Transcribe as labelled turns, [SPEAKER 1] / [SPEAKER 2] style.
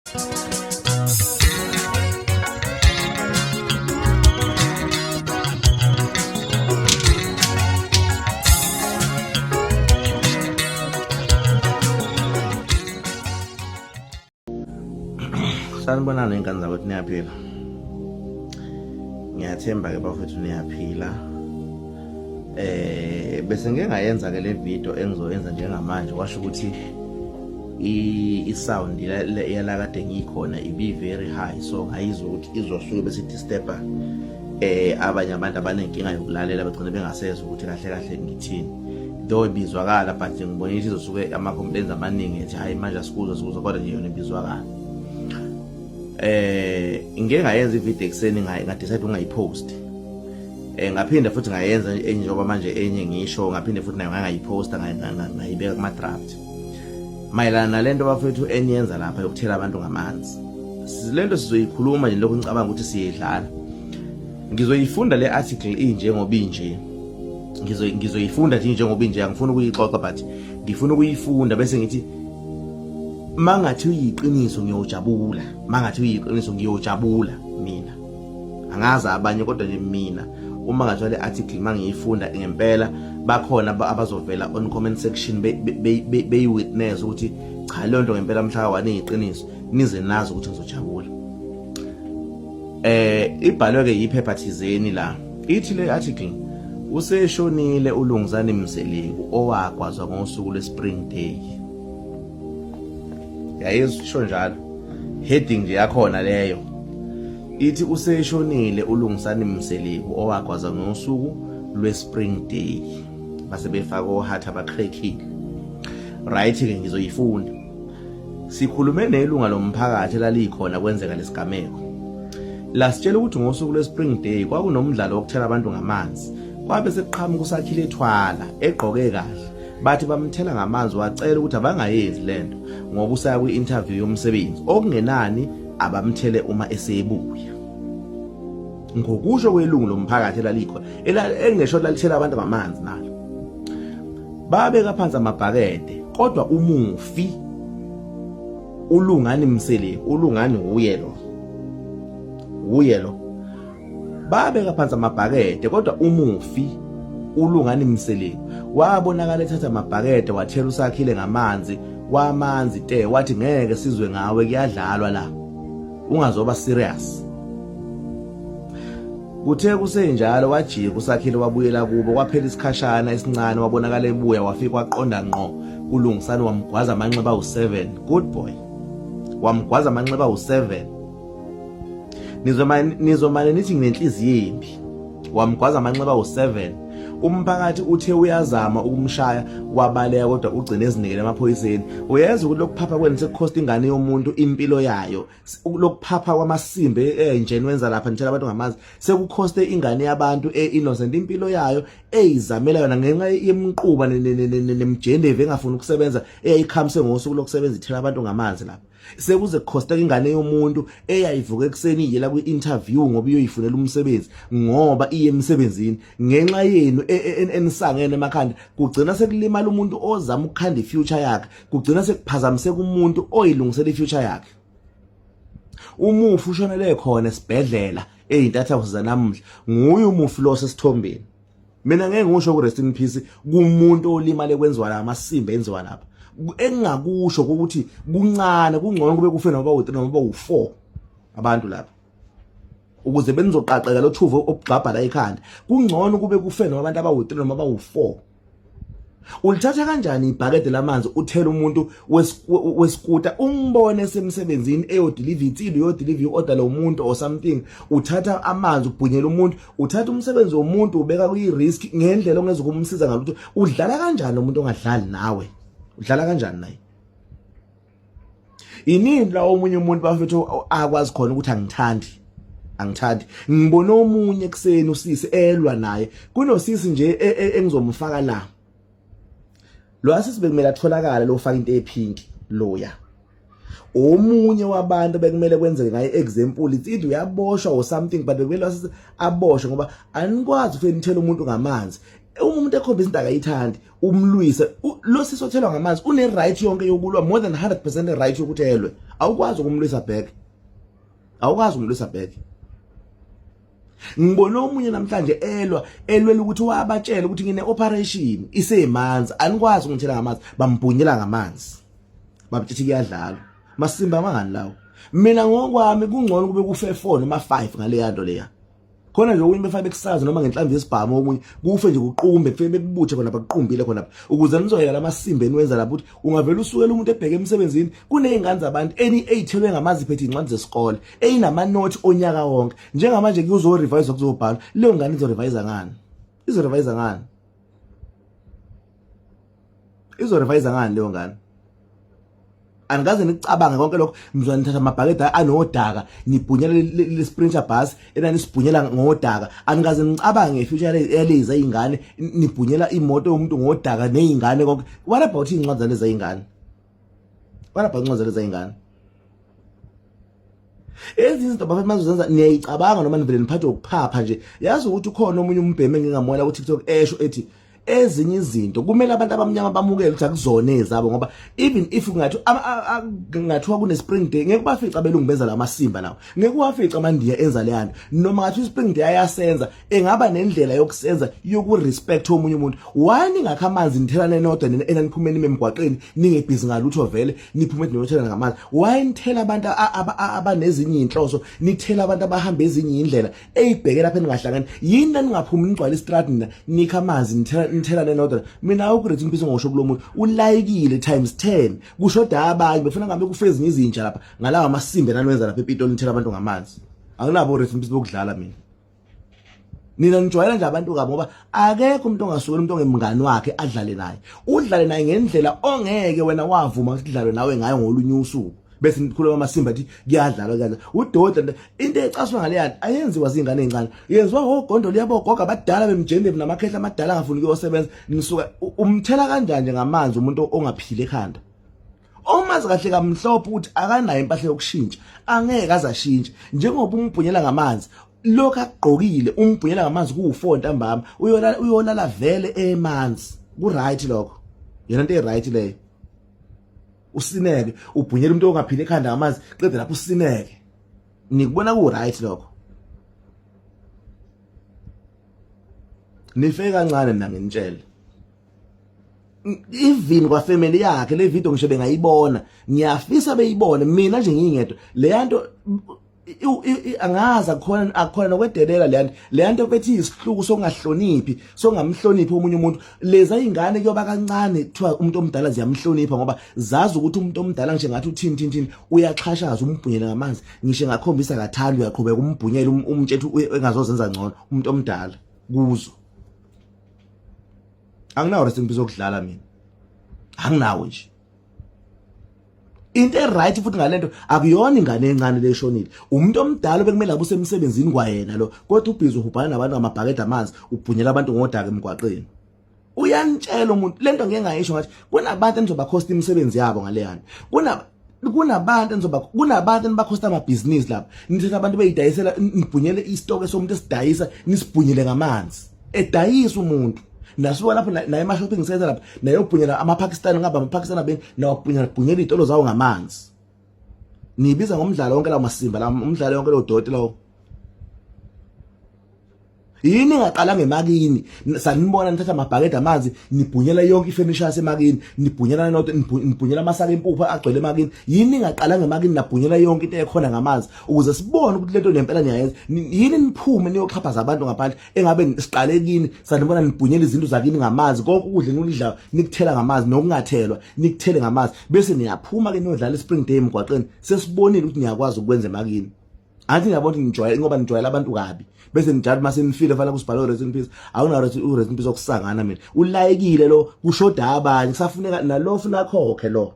[SPEAKER 1] Sanibonani ingane zakwethu, niyaphila? Ngiyathemba ke bafethu niyaphila. Bese ngeke ngayenza ke le video engizoyenza njengamanje, kwasho ukuthi i-sound yala kade ngikhona ibi very high, so ngayizwa ukuthi izosuke bese disturba abanye abantu abanenkinga yokulalela bagcine bengasezwe ukuthi kahle kahle ngithini. Though ibizwakala but ngibona ukuthi izosuke ama complaints amaningi ethi hayi manje asikuzwa kodwa nje yona ibizwakala. Ngeke ngayenza ivideo ekseni ngadecide ungayipost. Ngaphinda futhi ngayenza njengoba manje enye ngisho, ngaphinde futhi nayo ngayiposta ngayibeka kuma draft. Mayelana nalento bafethu eniyenza lapha yokuthela abantu ngamanzi. Lento sizoyikhuluma nje lokho ngicabanga ukuthi siyedlala. Ngizoyifunda le article injengoba inje. Ngizoyifunda nje njengoba inje, angifuni ukuyixoxa but ngifuna ukuyifunda bese ngithi mangathi uyiqiniso ngiyojabula, mangathi uyiqiniso ngiyojabula mina. Angazi abanye kodwa nje mina uma ngathi le article mangiyifunda ngempela bakhona abazovela on comment section be witness ukuthi cha le nto ngempela mhla wani iqiniso, nize nazi ukuthi ngizojabula. Ibhalwe ke yiphepha thizeni la. Ithi le article useshonile uLunguzane Mseleku owagwazwa ngosuku lweSpring Day. Yayisho njalo, heading nje yakhona leyo ithi useshonile uLunguzane Mseleku owagwaza ngosuku lweSpring Day. Base befaka ohatha abaqhekile. Right ke ngizoyifunda. Sikhulume nelunga lomphakathi lalikhona kwenzeka lesigameko. Lasitshela ukuthi ngosuku lweSpring Day kwakunomdlalo wokuthela abantu ngamanzi. Kwabe seqhamuka usakhile ethwala egqoke kahle. Bathi bamthela ngamanzi wacela ukuthi abangayenzi lento ngoba usaya kwi-interview yomsebenzi okungenani abamthele uma esebuya. Ngokusho kwelungu lomphakathi lalikhona engesho lalithela abantu ngamanzi nalo. Babeka phansi amabhakede kodwa umufi uLunguzane Mseleku, uLunguzane uye lo. Babeka phansi amabhakede kodwa umufi uLunguzane Mseleku wabonakala ethatha amabhakede wathela usakhile ngamanzi wamanzi te wathi ngeke sizwe ngawe kuyadlalwa la, ungazoba serious. Kuthe kusenjalo wajika usakhile wabuyela kubo, kwaphela isikhashana esincane wabonakala ebuya wafika waqonda ngqo kuLunguzane wamgwaza amanxeba u7. Good boy, wamgwaza amanxeba u7. Nizomane nithi nginenhliziyo embi. Wamgwaza amanxeba u7. Umphakathi uthe uyazama ukumshaya wabaleka kodwa ugcine ezinikele emaphoyiseni. Uyenza ukuthi lokuphapha kwenu sekukhosta ingane yomuntu impilo yayo. Lokuphapha kwamasimbe enjeni wenza lapha nithela abantu ngamanzi sekukhoste ingane yabantu innocent impilo yayo eyizamela yona ngenxa yemquba nemjendeve engafuni ukusebenza eyayikhamise ngosuku lokusebenza ithela abantu ngamanzi lapha. Sekuze kukhosta ingane yomuntu eyayivuka ekseni iyela kwi-interview ngoba uyoyifunela umsebenzi ngoba iye emsebenzini ngenxa yenu enisangene emakhanda. Kugcina sekulimala umuntu ozama ukukhanda ifuture yakhe, kugcina sekuphazamiseka umuntu oyilungisela ifuture yakhe. Umufi ushonele khona esibhedlela eyintathawu zanamuhla nguye umufi lo sesithombeni. Mina ngeke ngisho ku rest in peace kumuntu olimale kwenziwa la amasimbe enziwa lapha. Engakusho ukuthi kuncane kungcono kube kufe noma u3 noma u4 abantu lapha ukuze benizoqaqeka lo thuvo obugqabha la ekhanda. Kungcono kube kufe noma abantu abawu3 noma abawu4. Ulithatha kanjani ibhakede lamanzi uthela umuntu weskuta umbone semsebenzini eyodeliver itsilo yodeliver order lo muntu or something, uthatha amanzi ubhunyela umuntu, uthatha umsebenzi womuntu ubeka kwi-risk ngendlela ongeza ukumsiza ngalutho. Udlala kanjani umuntu ongadlali nawe? Udlala kanjani naye? Inini la omunye umuntu bafethu akwazi khona ukuthi angithandi. Ngibona omunye ekseni usisi elwa naye. Kunosisi nje engizomfaka la. Lo asisi bekumele atholakala lo ufaka into epink loya. omunye wabantu bekumele kwenzeke ngaye example it's either uyaboshwa or something but bekumele aboshwe ngoba anikwazi ufike nithela umuntu ngamanzi. Umuntu ekhombisa into akayithandi umlwise lo sisothelwa ngamanzi une right yonke yokulwa more than 100% right yokuthelwe. Awukwazi ukumlwisa back. Awukwazi ukumlwisa back. Ngibona omunye namhlanje elwela ukuthi wabatshela ukuthi ngine operation isemanzi anikwazi ukungithela ngamanzi bambhunyela ngamanzi. Babuthithi kuyadlala. Masimba mangani lawo. Mina ngokwami kungcono kube kufe 4 noma 5 ngale yanto leya. Khona nje okunye befike bekusaza noma ngenhlamvu yesibhamu okunye kufe nje kuqumbe befike bekubuthe khona baqumbile khona ukuze nizoyeka lamasimba eniwenza lapho ukuthi ungavela usukela umuntu ebheke emsebenzini kunezingane zabantu eni 8 ngamazi phethe incwadi zesikole eyinama note onyaka wonke njengamanje kuzo revise kuzobhala leyo ngane izo revise ngani izo revise ngani izo revise ngani leyo ngane angaze nicabanga konke lokho mzwana nithatha amabhakede anodaka nibhunyela le sprinter bus enani sibhunyela ngodaka angaze nicabange ngefuture yaleza izingane nibhunyela imoto yomuntu ngodaka nezingane konke. What about incwadi zaleza izingane? What about incwadi zaleza izingane? Izinto bafana zenza niyayicabanga noma nivele niphathe ukuphapha nje. Yazi ukuthi ukhona omunye umbheme engingamola ku TikTok esho ethi ezinye izinto kumele abantu abamnyama bamukele ukuthi akuzona ezabo ngoba even if ngathiwa kune spring day ngeke bafica belungu benza lamasimba nawo ngeke wafica amandiya enza le yanto noma ngathi spring day ayasenza engaba nendlela yokusenza yokurespect omunye umuntu. Wani ngakho amanzi nithelana enodwa enaniphumeni emgwaqeni ningebhizi ngalutho vele niphume niyothelana ngamanzi. Why nithela abantu abanezinye inhloso nithela abantu abahamba ezinye indlela eyibheke lapha ningahlangani yini ningaphumi nigcwala istrati nina nikha amanzi nithela nenodwa. Mina uGreat Mpiso ngosho kulomuntu ulayikile times 10 kushoda abanye befuna ngabe kufeza izinja lapha ngalawa amasimbe nanwenza lapha ePitoli nithela abantu ngamanzi. Anginabo uGreat Mpiso bokudlala mina. Nina nijwayela nje abantu kabi ngoba akekho umuntu ongasukela umuntu ongemngani wakhe adlale naye. Udlale naye ngendlela ongeke wena wavuma ukuthi udlale nawe ngayo ngolunye usuku. Bese nikhuluma amasimba athi kuyadlala udoda into ecaswa ngale yanto ayenziwa zingane ezincane yenziwa ogondo liyabogoga abadala bemjende namakhehla amadala angafuni ukuyosebenza nisuka umthela kanjani ngamanzi umuntu ongaphile ekhanda omazi kahle kamhlophe ukuthi akanayo impahla yokushintsha angeke azashintshe njengoba umbhunyela ngamanzi lokho agqokile umbhunyela ngamanzi ku4 ntambama uyolala vele emanzi ku right lokho yena into right leyo. Usineke ubhunyela umuntu ongaphile ekhanda ngamanzi qede lapho usineke nikubona ku right lokho nife kancane mina nginitshela even kwa family yakhe le video ngisho bengayibona ngiyafisa beyibone mina nje ngingedwa le yanto angaza akhona nokwedelela le yanto bethi isihluku songahloniphi songamhloniphi omunye umuntu leza izingane kuyoba kancane kuthiwa umuntu omdala ziyamhlonipha ngoba zazi ukuthi umuntu omdala nje ngathi uthini uyaxhashaza umbhunyela ngamanzi ngisho ngakhombisa kathanda uyaqhubeka umbhunyela umtshethu engazozenza ngcono umuntu omdala kuzo. Anginawo resemphiso okudlala mina anginawo nje into right futhi ngalento akuyona ingane encane leshonile umuntu omdala bekumele abe usemsebenzini kwayena lo kodwa ubhizi uhubhana nabantu ngamabhakede amanzi ubhunyela abantu ngodaka emgwaqeni. Uyanitshela umuntu lento ngeke ngayisho ngathi kunabantu enizoba cost imisebenzi yabo ngale yana kunabantu enibakhosta amabhizinisi lapha nithethe abantu beyidayisela nibhunyele istock esomuntu esidayisa nisibhunyele ngamanzi edayisa umuntu nasuka lapho naye shopping center lapha naye ubhunyela amaPakistan ngaba amaPakistan abeni nawubhunyela izitolo zawo ngamanzi. Nibiza ngomdlalo wonke la masimba la umdlalo wonke lo doti lawo yini ngaqala ngemakini sanibona nithatha amabhakede amanzi nibhunyela yonke ifurniture yasemakini nibhunyela noto nibhunyela amasaka empupho agcwele emakini yini ngaqala ngemakini nabhunyela yonke into ekhona ngamanzi ukuze sibone ukuthi lento lempela niyayenza yini niphume niyoxhaphaza abantu ngaphandle engabe siqale kini sanibona nibhunyela izinto zakini ngamanzi konke ukudla enilidlayo nikuthela ngamanzi nokungathelwa nikuthele ngamanzi bese niyaphuma ke niyodlala ispring day emgwaqeni sesibonile ukuthi niyakwazi ukwenza emakini. Athi ngiyabona ngijwayela ngoba nijwayela abantu kabi bese nijali mase nifile fana kusibhalwe Rest in Peace awunawo Rest in Peace okusangana mina ulayikile lo kushoda abanye kusafuneka nalo ufuna khokhe lo